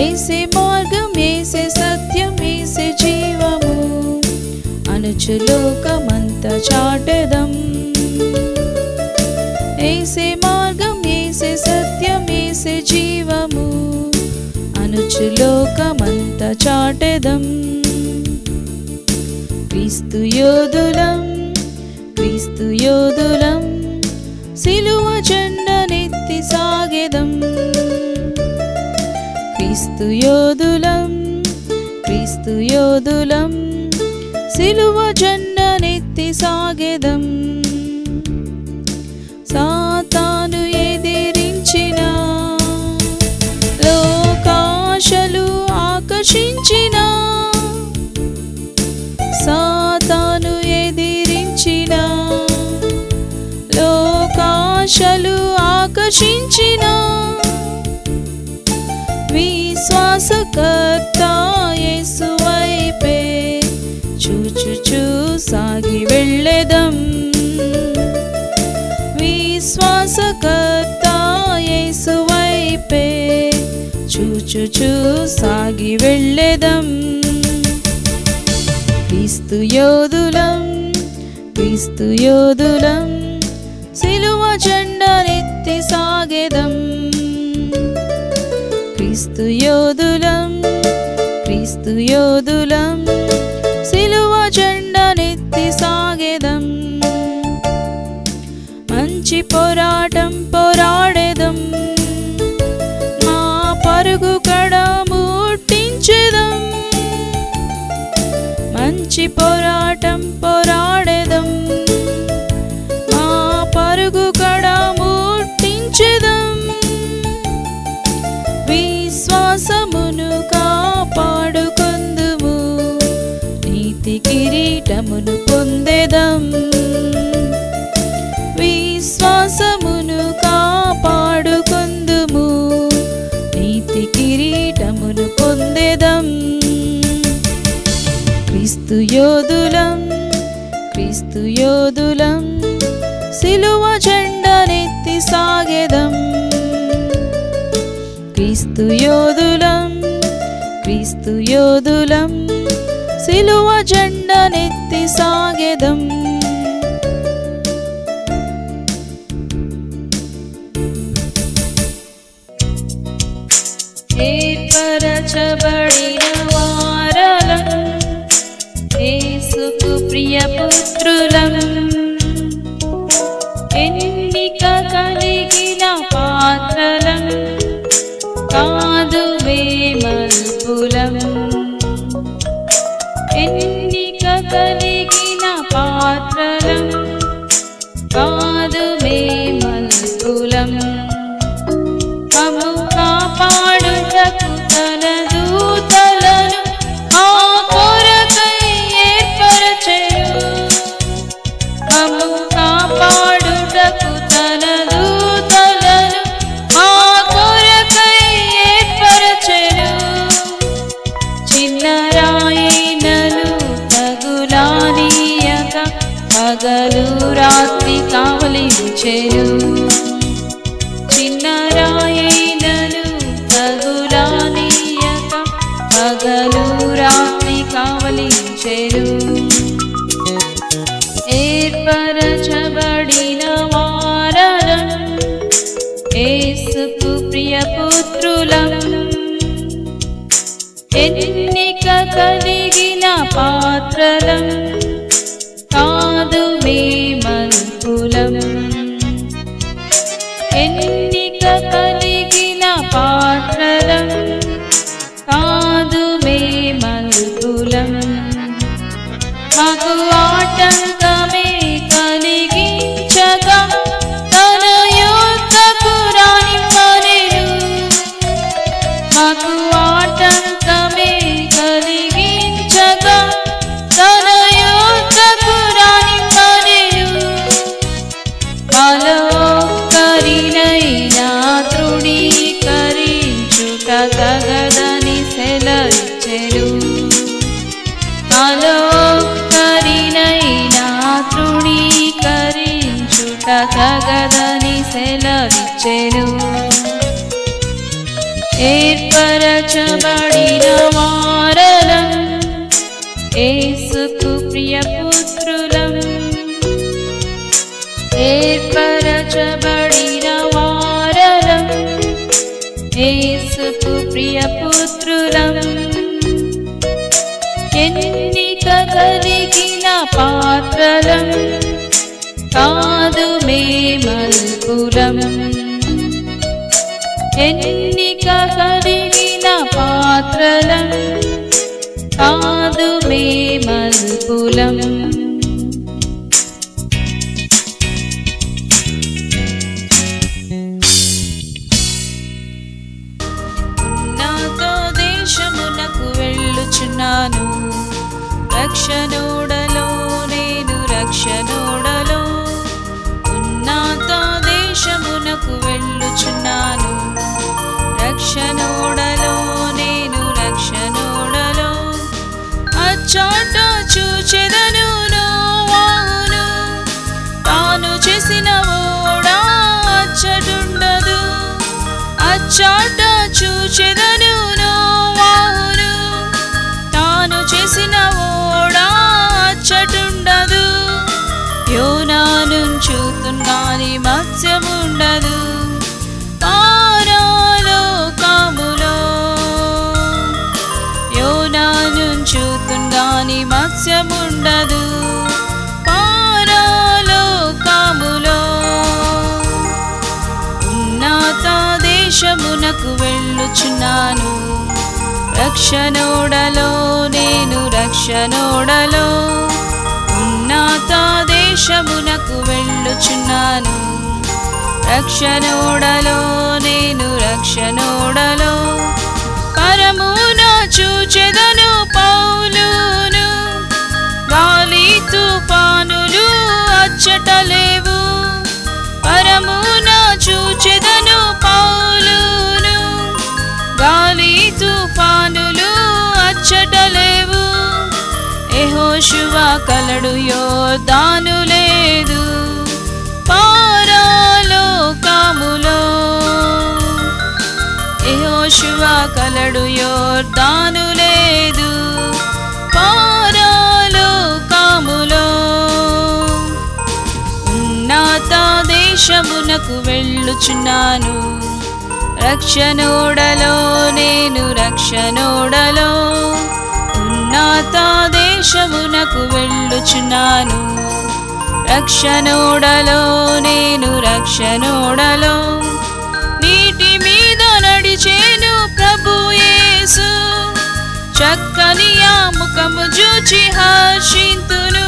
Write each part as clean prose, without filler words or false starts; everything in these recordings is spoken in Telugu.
ఏసే మార్గం ఏసే సత్యం ఏసే జీవము అనుచు లోకమంతా చాటెదం ఏసే మార్గం ఏసే సత్యం ఏసే జీవము అనుచు లోకమంతా చాటెదం క్రీస్తు యోధులం సిలువ జెండనెత్తి సాగెదం క్రీస్తు యోధులం సిలువ జెండనెత్తి సాగెదం సాతాను ఎదిరించిన లోకాశలు ఆకర్షించిన సాతాను ఎదిరించిన లోకాశలు ఆకర్షించిన విశ్వాసకర్త యేసు వైపే చూచుచూ సాగి వెళ్ళెదం విశ్వాసకర్త యేసు వైపే చూచుచూ సాగి వెళ్ళెదం క్రీస్తు యోధులం సిలువ జెండనెత్తి సాగెదం క్రీస్తు యోధులం సిలువ జెండనెత్తి సాగెదం మంచి పోరాటం పోరాడెదం మా పరుగు కడ ముట్టించెదం మంచి పోరాటం పోరాడెదం మా పరుగు కడ ముట్టించెదం విశ్వాసమును కాపాడుకొందుము నీతి కిరీటమును పొందెదం విశ్వాసమును కాపాడుకొందుము నీతి కిరీటమును పొందెదం క్రీస్తు యోధులం సిలువ జెండనెత్తి సాగెదం క్రీస్తు యోధులం సిలువ జెండనెత్తి సాగెదం ఏర్పరచబడిన వారలం యేసుకు ప్రియపుత్రులం ఎన్నిక కలిగిన పాత్రలం కాదు వేమల్పులం ఎన్నిక కలిగిన పాత్రలం కాదు వేమల్పులం మమ్ము కాపాడుటకు తన దూతలను ఆ కొరకై ఏర్పరచెను మమ్ము కాపాడుటకు తన దూతలను ఆ కొరకై ఏర్పరచెను చిన్న రాయినను తగులానీయక పగలు రాత్రి కావలించెను చిన్న రాయినను తగులానీయక పగలు రాత్రి కావలించెను ఏర్పరచబడిన వారలం యేసుకు ప్రియపుత్రులం ఎన్నిక కలిగిన పాత్రలం కాదు వేమల్పులం తగదని సెలవిచ్చెను. ఏర్పరచబడిన వారలం, యేసుకు ప్రియపుత్రులం. ఏర్పరచబడిన వారలం, యేసుకు ప్రియపుత్రులం. ఎన్నిక కలిగిన పాత్రలం, కాదు మేమల్పులం. ఎన్నిక కలిగిన పాత్రలం, కాదు మేమల్పులం. ఉన్నత దేశమునకు వెళ్ళుచున్నాను, రక్షణోడలో నేను రక్షణోడలో. ఉన్నత దేశమునకు వెళ్ళుచున్నాను, రక్షణోడలో నేను రక్షణోడలో. అచ్చాట చూచెదను నోవాహును, తాను చేసిన ఓడా అచ్చటుండదు. అచ్చాట చూచెదను నోవాహును, తాను చేసిన ఓడా అచ్చటుండదు. యోనాను చూతుగాని మత్స్యముండదు, పారలోకములో. యోనాను చూతుగాని మత్స్యముండదు, పారలోకములో. ఉన్నత దేశమునకు వెళ్ళుచున్నాను, రక్షణోడలో నేను రక్షణోడలో. ఉన్నత దేశమునకు వెళ్ళుచున్నాను, రక్షణోడలో నేను రక్షణోడలో. పరమున చూచెదను పౌలును, గాలి తుఫానులు అచ్చటలేవు. పరమున చూచెదను పౌలును, గాలి తుఫానులు అచ్చటలేవు. యెహోషువ కలడు యోర్దాను లేదు, పారలోకములో. యెహోషువ కలడు యోర్దాను లేదు, పారలోకములో. ఉన్నత దేశమునకు వెళ్ళుచున్నాను, రక్షణోడలో నేను రక్షణోడలో. ఉన్నత దేశమునకు వెళ్ళుచున్నాను, రక్షణోడలో నేను రక్షణోడలో. నీటి మీద నడిచేను ప్రభు యేసు, చక్కని ఆ ముఖము చూచి హర్షింతును.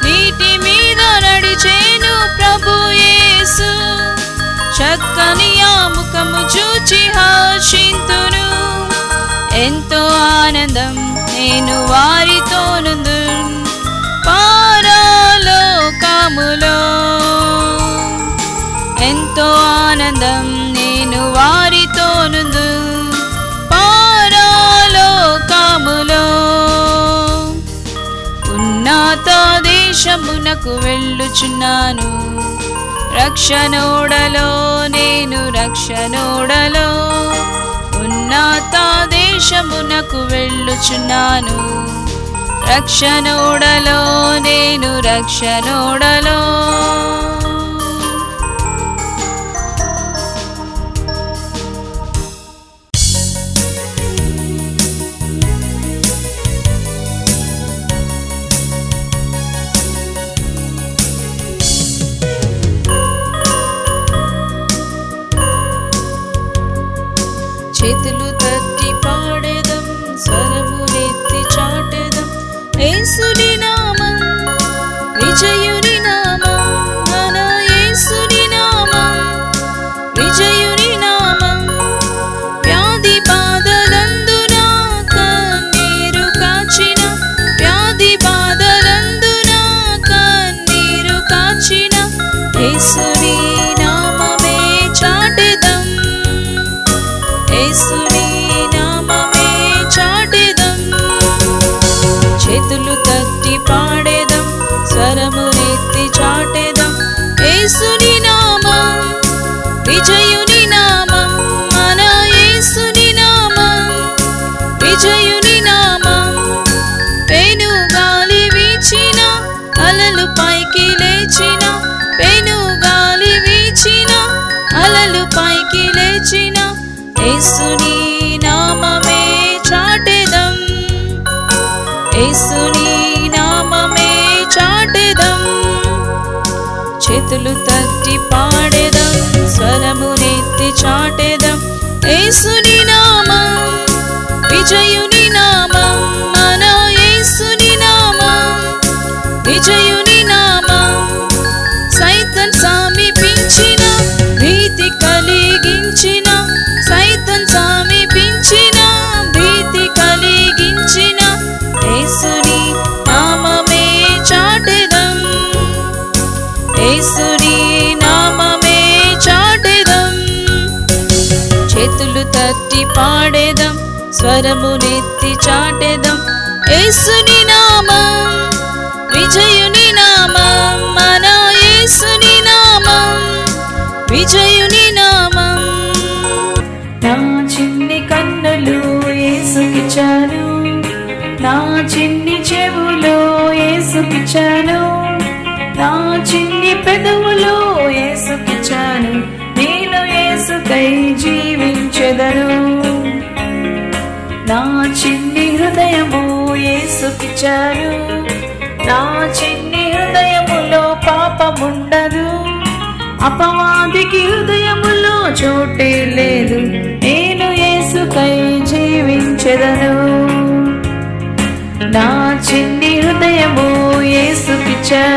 నీటి మీద నడిచేను ప్రభు యేసు, చక్కని ఆ ముఖము చూచి హర్షింతును. ఎంతో ఆనందం నేను వారితోనుందు, పారలోకములో. ఎంతో ఆనందం నేను వారితోనుందు, పారలోకములో. ఉన్నత దేశమునకు వెళ్ళుచున్నాను, రక్షణోడలో నేను రక్షణోడలో. ఉన్నత దేశమునకు వెళ్ళుచున్నాను, రక్షణోడలో నేను రక్షణోడలో. చేతులు తట్టి పాడేదం, స్వరములెత్తి చాటెదం. యేసుని నామం, విజయుని నామం, మన యేసుని నామం, విజయుని నామం. వ్యాధి బాధలందున కన్నీరు కాచిన, వ్యాధి బాధలందున కన్నీరు కాచిన. యేసుని నామమే చాటెదం, యేసుని నామమే చాటెదం. చేతులు తట్టి పాడేదం, స్వరములెత్తి చాటెదం. యేసుని నామం విజయుని నామం, మన యేసుని నామం విజయుని నామం. పెనుగాలి వీచిన అలలు పైకి లేచిన, పెనుగాలి వీచిన అలలు పైకి లేచిన, యేసుని నామమే చాటెదం, యేసుని నామమే చాటెదం. చేతులు తట్టి పాడెదం, స్వరమునెత్తి చాటెదం, యేసుని నామం విజయుని నామం, మన యేసుని నామం విజయుని నామం. సైతాన్ సమీపించిన భీతి కలిగించిన, సైతాన్ సమీపించిన భీతి కలిగించిన, యేసుని నామమే చాటెదం, యేసుని నామమే చాటెదం. చేతులు తట్టి పాడెదం, స్వరమునెత్తి చాటెదం, యేసుని నామం విజయుని నామం, మన యేసుని నామం విజయుని నామం. నా చిన్ని కన్నులు యేసుకిచ్చాను, నా చిన్ని చెవులు యేసుకిచ్చాను, నా చిన్ని పెదవులు యేసుకిచ్చాను, నేను యేసుకై జీవించెదను. నా చిన్ని హృదయము యేసుకిచ్చాను, నా చిన్ని హృదయములో పాపముండదు, అపవాదికి హృదయములో చోటే లేదు, నేను యేసుకై జీవించెదను. నా చిన్ని హృదయము యేసుకిచ్చాను.